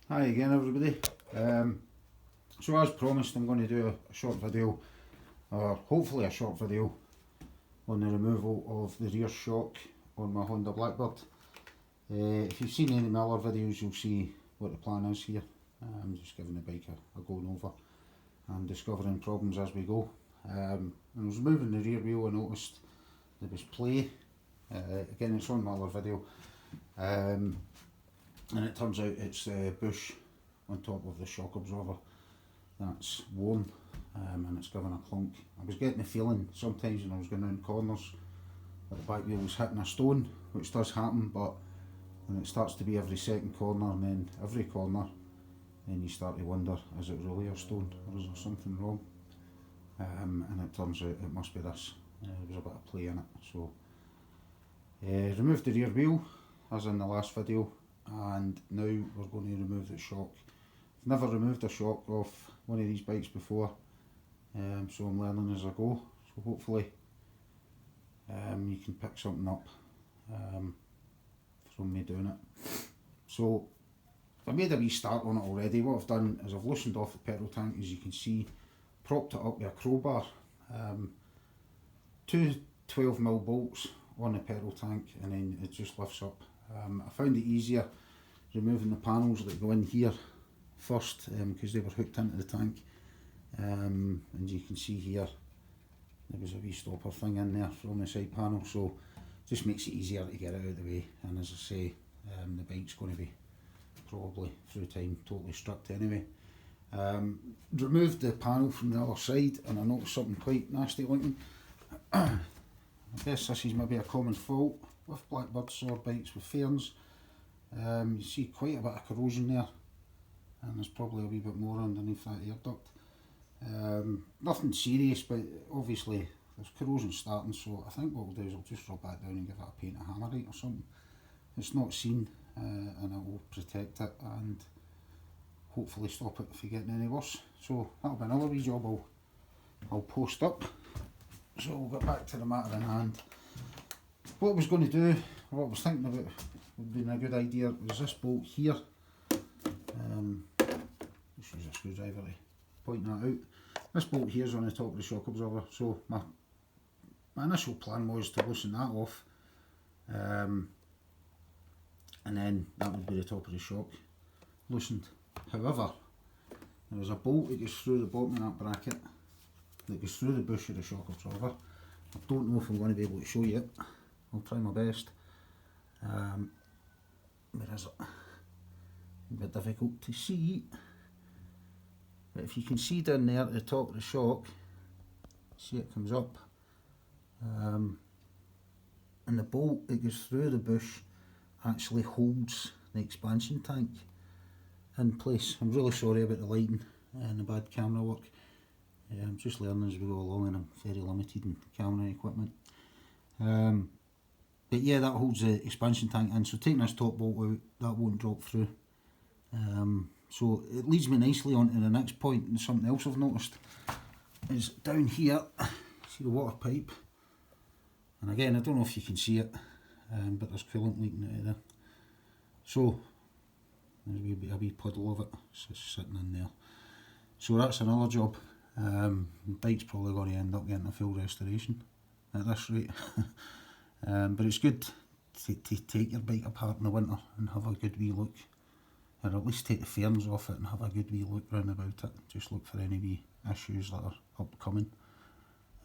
Hi again everybody. So as promised, I'm going to do a short video, or hopefully a short video, on the removal of the rear shock on my Honda Blackbird. If you've seen any of my other videos, you'll see what the plan is here. I'm just giving the bike a going over and discovering problems as we go. When I was removing the rear wheel, I noticed there was play. Again, it's on my other video. And it turns out it's the bush on top of the shock absorber that's worn, and it's given a clunk. I was getting the feeling sometimes when I was going round corners that the back wheel was hitting a stone, which does happen, but when it starts to be every second corner and then every corner, then you start to wonder, is it really a stone or is there something wrong? And it turns out it must be this. There was a bit of play in it. So removed the rear wheel as in the last video, and now we're going to remove the shock. I've never removed a shock off one of these bikes before, so I'm learning as I go, so hopefully you can pick something up from me doing it. So I made a wee start on it already. What I've done is I've loosened off the petrol tank, as you can see, propped it up with a crowbar, two 12mm bolts on the petrol tank, and then it just lifts up. I found it easier removing the panels that go in here first, because they were hooked into the tank, and you can see here there was a wee stopper thing in there from the side panel, so it just makes it easier to get it out of the way. And as I say, the bike's going to be probably through time totally stripped anyway. Removed the panel from the other side, and I noticed something quite nasty looking. I guess this is maybe a common fault with Blackbirds or bikes with fairings. You see quite a bit of corrosion there, and there's probably a wee bit more underneath that air duct. Nothing serious, but obviously there's corrosion starting, so I think what we'll do is I'll just rub that down and give it a paint of hammerite or something. It's not seen, and it will protect it and hopefully stop it from getting any worse. So that'll be another wee job I'll post up. So we'll get back to the matter in hand. What I was going to do, what I was thinking about would be a good idea, was this bolt here. Just use a screwdriver to point that out. This bolt here is on the top of the shock absorber, so my initial plan was to loosen that off, and then that would be the top of the shock loosened. However, there is a bolt that goes through the bottom of that bracket, that goes through the bush of the shock absorber. I don't know if I'm going to be able to show you it. I'll try my best. Where is it? A bit difficult to see, but if you can see down there at the top of the shock, see it comes up, and the bolt that goes through the bush actually holds the expansion tank in place. I'm really sorry about the lighting and the bad camera work. I'm just learning as we go along, and I'm very limited in camera equipment. But yeah, that holds the expansion tank in, so taking this top bolt out, that won't drop through. So it leads me nicely on to the next point, and something else I've noticed is down here, see the water pipe, and again I don't know if you can see it, but there's coolant leaking out of there. So there's a wee puddle of it just sitting in there. So that's another job. The bike's probably going to end up getting a full restoration at this rate. But it's good to take your bike apart in the winter and have a good wee look, or at least take the fairings off it and have a good wee look round about it. Just look for any wee issues that are upcoming.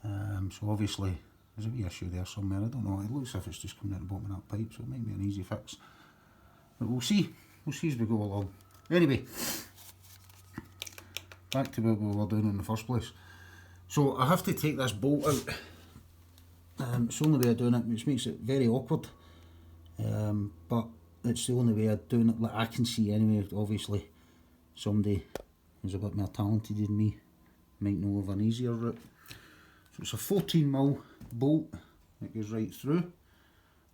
So obviously there's a wee issue there somewhere. I don't know, it looks as if it's just coming out the bottom of that pipe, so it might be an easy fix, but we'll see as we go along. Anyway, back to what we were doing in the first place. So I have to take this bolt out. It's the only way of doing it, which makes it very awkward, but it's the only way of doing it that I can see anyway. Obviously somebody who's a bit more talented than me might know of an easier route. So it's a 14mm bolt that goes right through.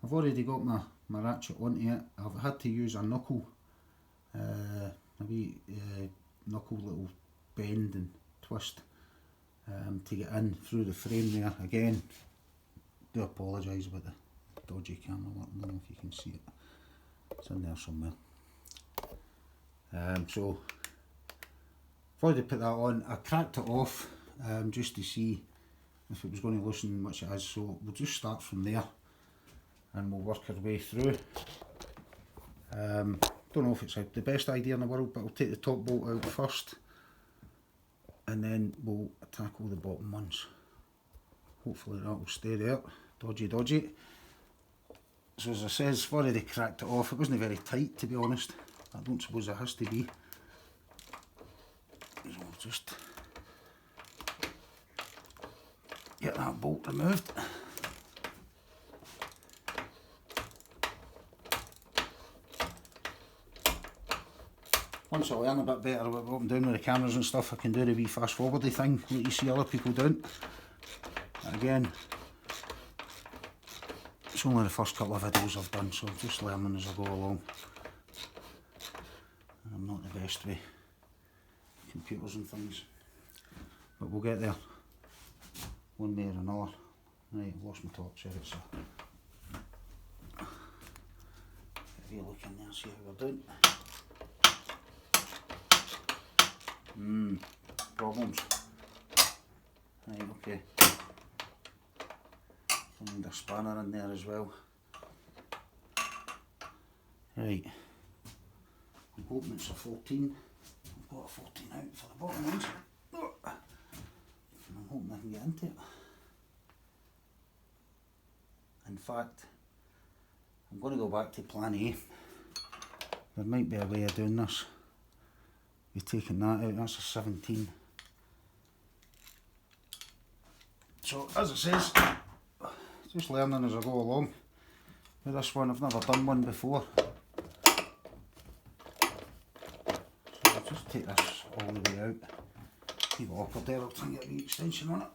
I've already got my ratchet onto it. I've had to use a knuckle, a wee knuckle little bend and twist to get in through the frame there. Again, do apologise about the dodgy camera work. I don't know if you can see it, it's in there somewhere. So I've already put that on. I cracked it off just to see if it was going to loosen, which it is, so we'll just start from there and we'll work our way through. Don't know if it's the best idea in the world, but I'll take the top bolt out first and then we'll tackle the bottom ones. Hopefully that will stay there. Dodgy. So as I says, I've already cracked it off. It wasn't very tight, to be honest. I don't suppose it has to be. So we'll just get that bolt removed. Once I learn a bit better about what I'm doing with the cameras and stuff, I can do the wee fast forwardy thing that you see other people doing. And again, it's only the first couple of videos I've done, so I'm just learning as I go along. And I'm not the best with computers and things, but we'll get there one way or another. Right, I've lost my torch here, so if you look in there and see how we're doing. Problems. Right, okay. I need a spanner in there as well. Right. I'm hoping it's a 14. I've got a 14 out for the bottom ones. And I'm hoping I can get into it. In fact, I'm going to go back to plan A. There might be a way of doing this. You're taking that out, that's a 17. So as it says, just learning as I go along. With this one, I've never done one before. So I'll just take this all the way out. Keep it awkward there, I'll try and get a wee extension on it.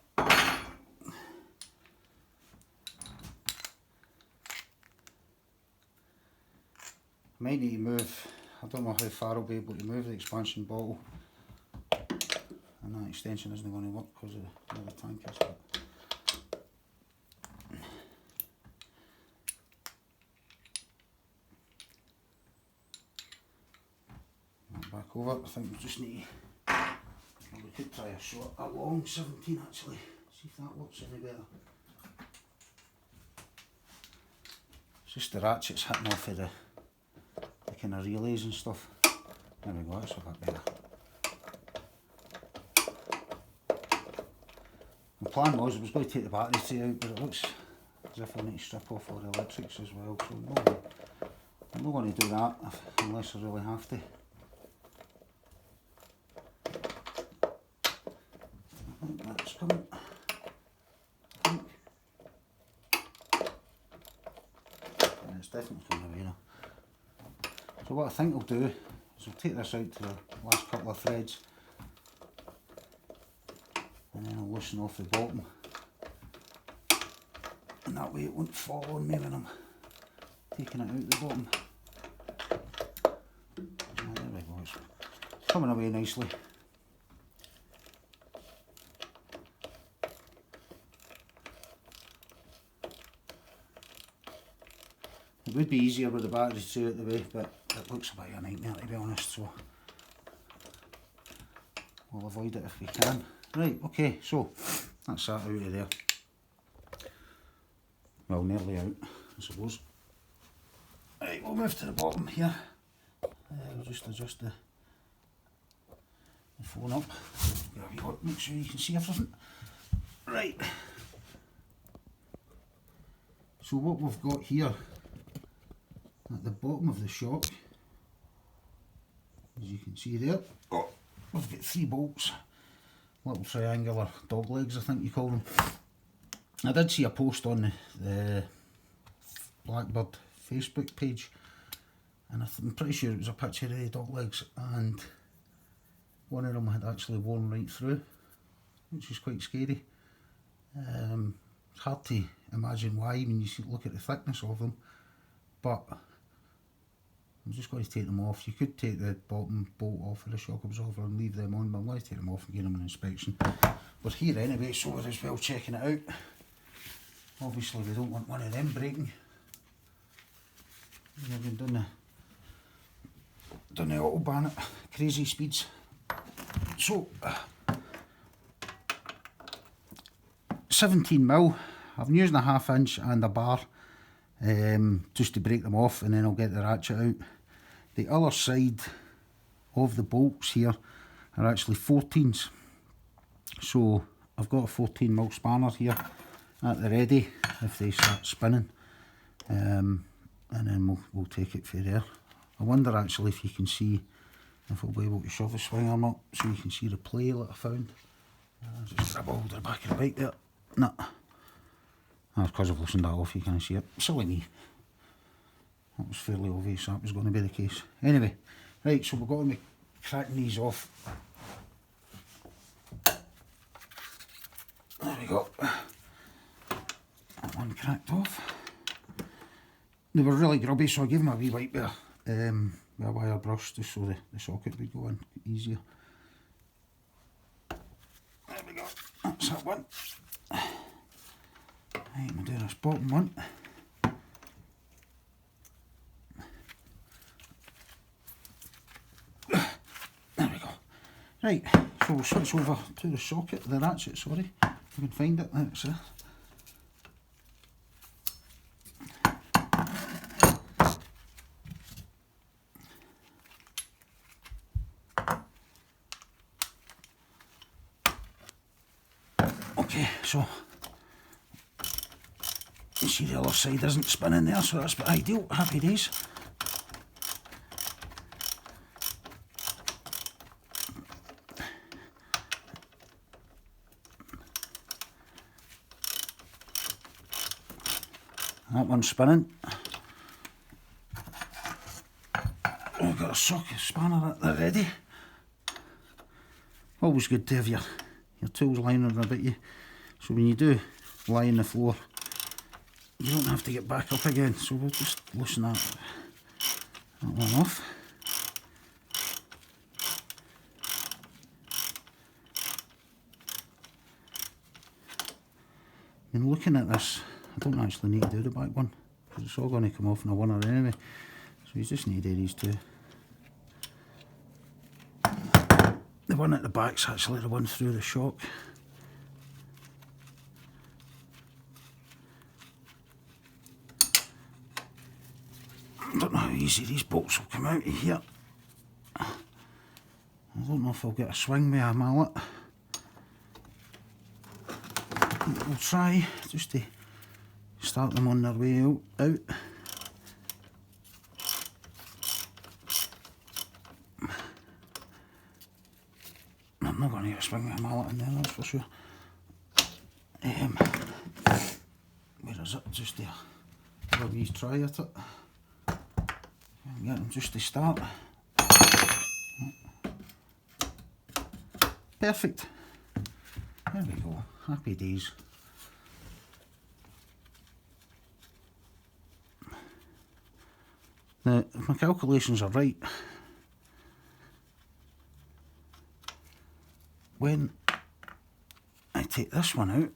Might need to move, I don't know how far I'll be able to move the expansion bottle, and that extension isn't going to work because of where the tank is. Back over, I think we just need to, well, we could try a long 17 actually, see if that works any better. It's just the ratchets hitting off of the kind of relays and stuff. There we go, that's a bit better. My plan was I was going to take the battery tray out, but it looks as if I need to strip off all the electrics as well, so no, I'm not going to do that unless I really have to. I think that's coming. Yeah, it's definitely coming away now. So what I think I'll do is I'll take this out to the last couple of threads and then I'll loosen off the bottom, and that way it won't fall on me when I'm taking it out the bottom. There we go, it's coming away nicely. It would be easier with the battery tray out the way, but it looks a bit of a nightmare to be honest, so we'll avoid it if we can. Right, okay, so that's that out of there. Well, nearly out, I suppose. Right, we'll move to the bottom here. We'll just adjust the phone up. There we go, make sure you can see everything. Right. So what we've got here at the bottom of the shock, as you can see there, we've got 3 bolts, little triangular dog legs I think you call them. I did see a post on the Blackbird Facebook page, and I'm pretty sure it was a picture of the dog legs, and one of them had actually worn right through, which is quite scary. It's hard to imagine why when you look at the thickness of them, but I'm just going to take them off. You could take the bottom bolt off of the shock absorber and leave them on, but I'm going to take them off and give them an inspection. We're here anyway, so we're as well checking it out. Obviously we don't want one of them breaking. We've done the auto ban it. crazy speeds. So 17mm, I've been using a 1/2 inch and a bar just to break them off, and then I'll get the ratchet out. The other side of the bolts here are actually 14s, so I've got a 14mm spanner here at the ready if they start spinning, and then we'll take it from there. I wonder actually if you can see, if I'll be able to shove the swing arm up so you can see the play that I found. Just grab a hold of the back of the bike there. No, that's because I've loosened that off, you can't see it. Silly me. That was fairly obvious that was going to be the case. Anyway, right, so we've got to be cracking these off. There we go. That one cracked off. They were really grubby, so I gave them a wee wipe there with a wire brush just so the socket would go in easier. There we go, that's that one. Right, I'm going to do this bottom one. There we go. Right, so we'll switch over to the socket, the ratchet, sorry. If I can find it, that's there. Okay, so you see the other side isn't spinning there, so that's ideal. Happy days. That one's spinning. I've got a socket spanner at the ready. Always good to have your tools lying around about you, so when you do lie on the floor you don't have to get back up again. So we'll just loosen that one off. And looking at this, I don't actually need to do the back one because it's all going to come off in a winner anyway, so you just need to do these two. The one at the back's actually the one through the shock. I don't know how easy these bolts will come out of here. I don't know if I'll get a swing with a mallet. We'll try just to start them on their way out. I'm not going to get a swing with a mallet in there, that's for sure. Where is it? Just there. Have a wee try at it. Get them just to start. Perfect. There we go. Happy days. Now, if my calculations are right, when I take this one out,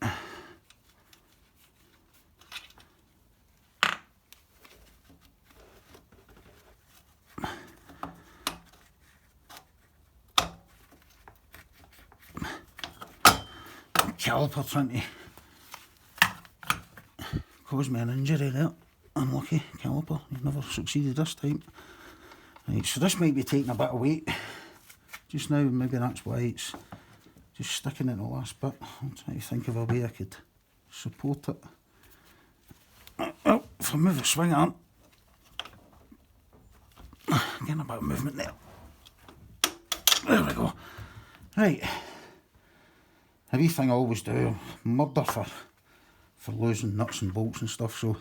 caliper trying to cause me an injury there. Unlucky caliper, you've never succeeded this time. Right, so this might be taking a bit of weight just now, maybe that's why it's just sticking in the last bit. I'm trying to think of a way I could support it. Oh, if I move the swing arm, getting a bit of movement there. There we go. Right. A wee thing I always do, murder for losing nuts and bolts and stuff, so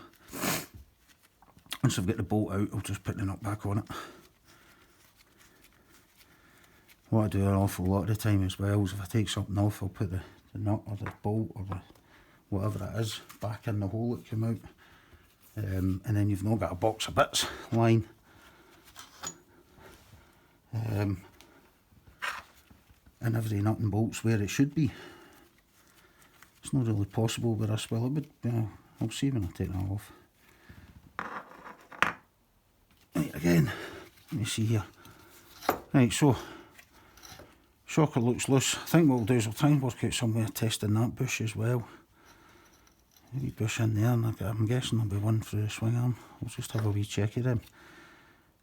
once I've got the bolt out I'll just put the nut back on it. What I do an awful lot of the time as well is if I take something off I'll put the nut or the bolt or the whatever it is back in the hole that came out, and then you've not got a box of bits lying. And every nut and bolt's where it should be. It's not really possible with this, well it would, I'll see when I take that off. Right, again, let me see here. Right, so shocker looks loose. I think what we'll do is we'll try and work out somewhere testing that bush as well. A wee bush in there, and I'm guessing there'll be one through the swing arm. We'll just have a wee check of them,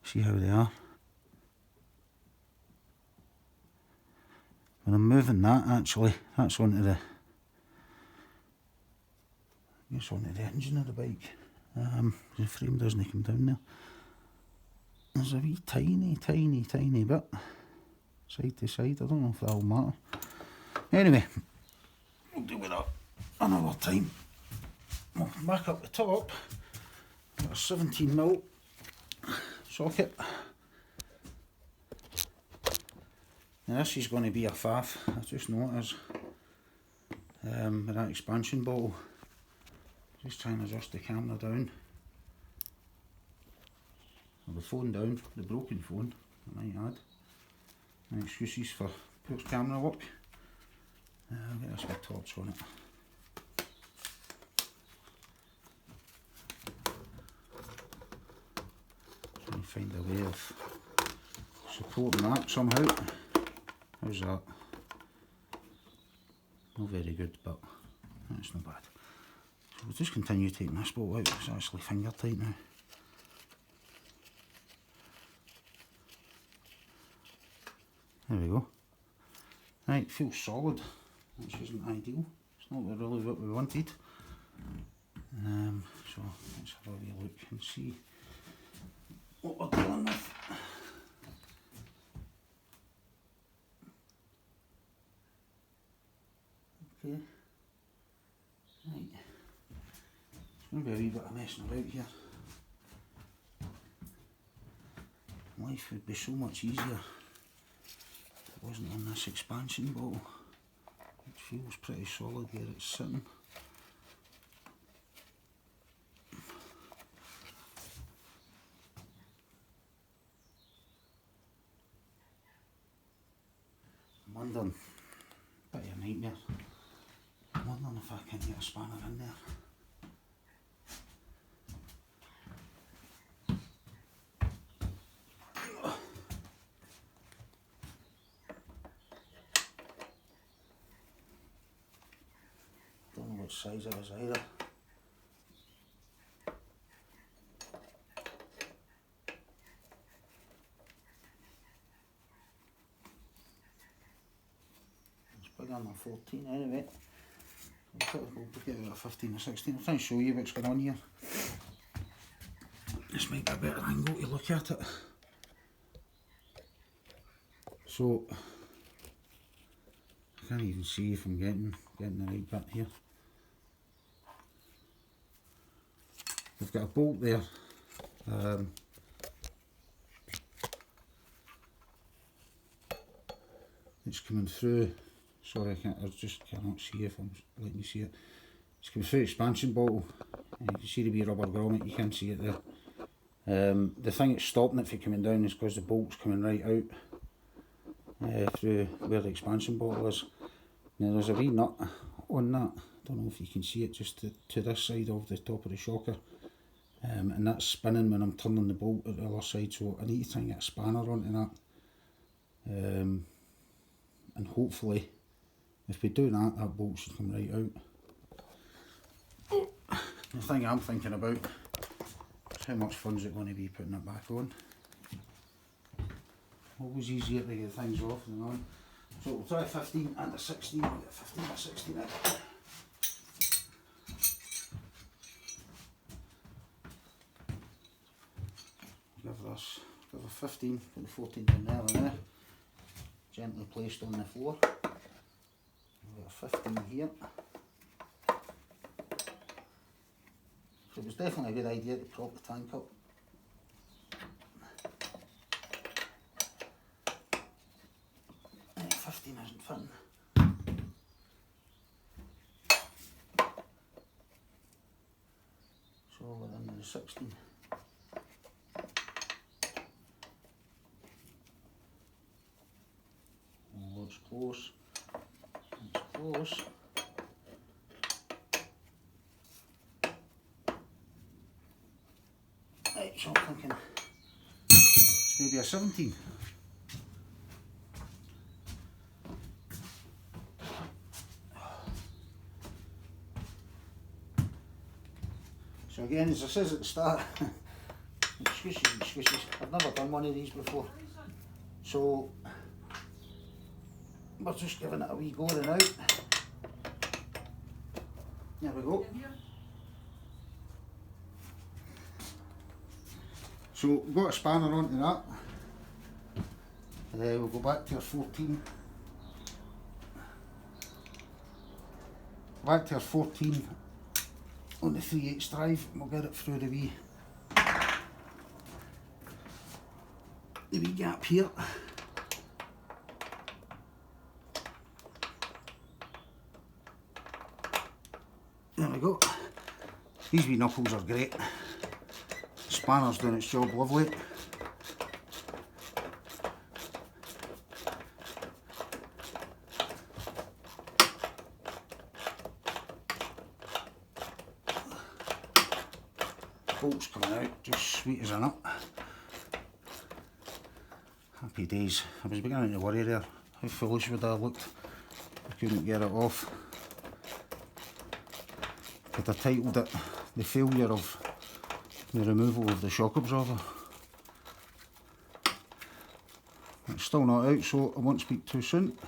see how they are. When I'm moving that, actually, that's onto the, I guess onto the engine of the bike. The frame doesn't come down there. There's a wee tiny bit side to side. I don't know if that'll matter. Anyway, we'll deal with that another time. We'll come back up the top. Got a 17mm socket. Now this is going to be a faff. I just noticed with that expansion bottle. Just trying to adjust the camera down. Or the phone down, the broken phone, I might add. No excuses for poor camera work. I'll get this with a torch on it. Try and find a way of supporting that somehow. How's that? Not very good, but that's not bad. So we'll just continue taking this bolt out. It's actually finger tight now. There we go. Right, feels solid, which isn't ideal. It's not really what we wanted. So let's have a wee look and see what we're dealing with. Okay. Right. It's going to be a wee bit of messing about here. Life would be so much easier. Wasn't on this expansion bottle, which feels pretty solid where it's sitting. I'm wondering, bit of a nightmare, I'm wondering if I can get a spanner in there. What size it is either. It's bigger than 14 anyway. We'll get about a 15 or 16. I'll try and show you what's going on here. This might be a better angle to look at it. So I can't even see if I'm getting the right bit here. We've got a bolt there. It's coming through. Sorry, I just cannot see if I'm letting you see it. It's coming through the expansion bottle. And you can see the wee rubber grommet. You can see it there. The thing that's stopping it from coming down is because the bolt's coming right out through where the expansion bottle is. Now there's a wee nut on that. I don't know if you can see it, just to this side of the top of the shocker. And that's spinning when I'm turning the bolt at the other side, so I need to try and get a spanner onto that. And hopefully, if we do that, that bolt should come right out. The thing I'm thinking about is how much fun is it going to be putting it back on. Always easier to get things off than on. So we'll try 15 and a 16, we'll get 15 and 16 out. Give a 15, put the 14 down there and there, gently placed on the floor. We've got a 15 here. So it was definitely a good idea to prop the tank up. And 15 isn't fitting. So we're under the 16. It's close. It's close. Right, so I'm thinking it's maybe a 17. So again, as I says at the start, excuses, I've never done one of these before. So we're just giving it a wee go and out. There we go. So we've got a spanner onto that. We'll go back to our 14. Back to our 14 on the 3/8 drive, and we'll get it through the wee gap here. There we go. These wee knuckles are great. Spanner's doing its job lovely. Bolts coming out, just sweet as a nut. Happy days. I was beginning to worry there. How foolish would I have looked? I couldn't get it off. But I titled it "The Failure of the Removal of the Shock Absorber." It's still not out, so I won't speak too soon.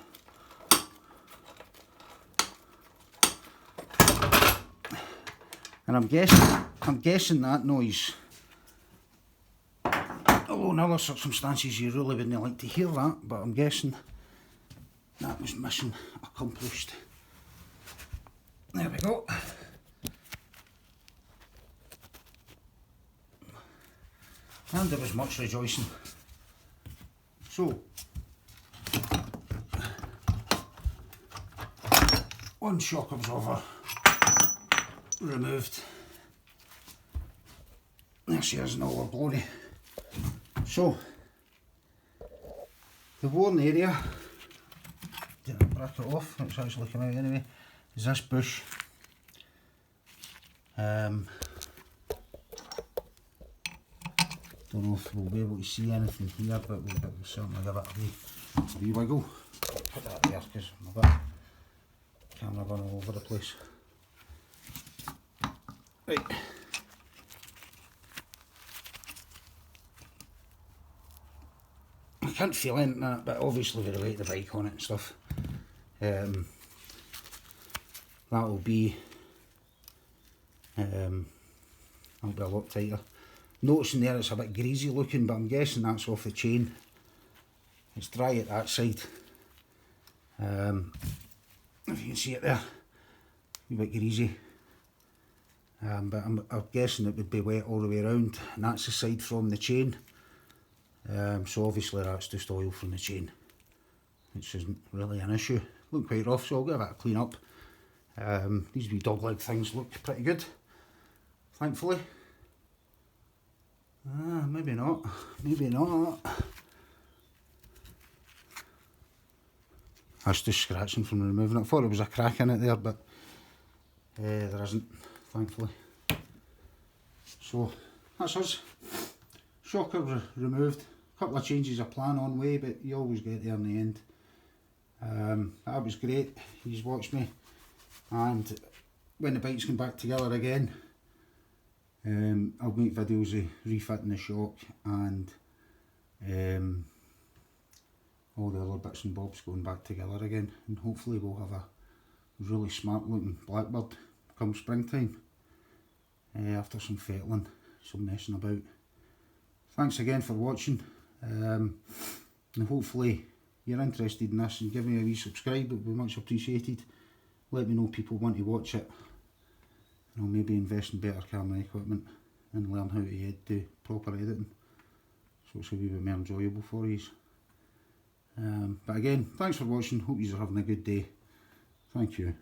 And I'm guessing that noise, although in other circumstances you really wouldn't like to hear that, but I'm guessing that was mission accomplished. There we go. And there was much rejoicing. So, one shock absorber removed. There she is in all her glory. So, the worn area, did I break it off? It's actually come out anyway. Is this bush. Don't know if we'll be able to see anything here, but we'll certainly give it a wee wiggle. Put that there because I've got camera running all over the place. Right. I can't feel anything in it, but obviously with the weight of the bike on it and stuff, that'll be a lot tighter. Noticing there it's a bit greasy looking, but I'm guessing that's off the chain. It's dry at that side. If you can see it there, a bit greasy. But I'm guessing it would be wet all the way around, and that's the side from the chain. So obviously that's just oil from the chain, which isn't really an issue. Look quite rough, so I'll give it a clean up. These wee dog leg things look pretty good, thankfully. Maybe not, maybe not. That's just scratching from removing it. I thought there was a crack in it there, but there isn't, thankfully. So that's us. Shocker removed. A couple of changes of plan on way, but you always get there in the end. That was great. He's watched me, and when the bikes come back together again, I'll make videos of refitting the shock and all the other bits and bobs going back together again, and hopefully we'll have a really smart looking Blackbird come springtime, after some fettling, some messing about. Thanks again for watching, and hopefully you're interested in this, and give me a wee subscribe, it would be much appreciated. Let me know people want to watch it, and I'll maybe invest in better camera equipment and learn how to do proper editing, so it's a wee bit more enjoyable for you. But again, thanks for watching, hope you're having a good day. Thank you.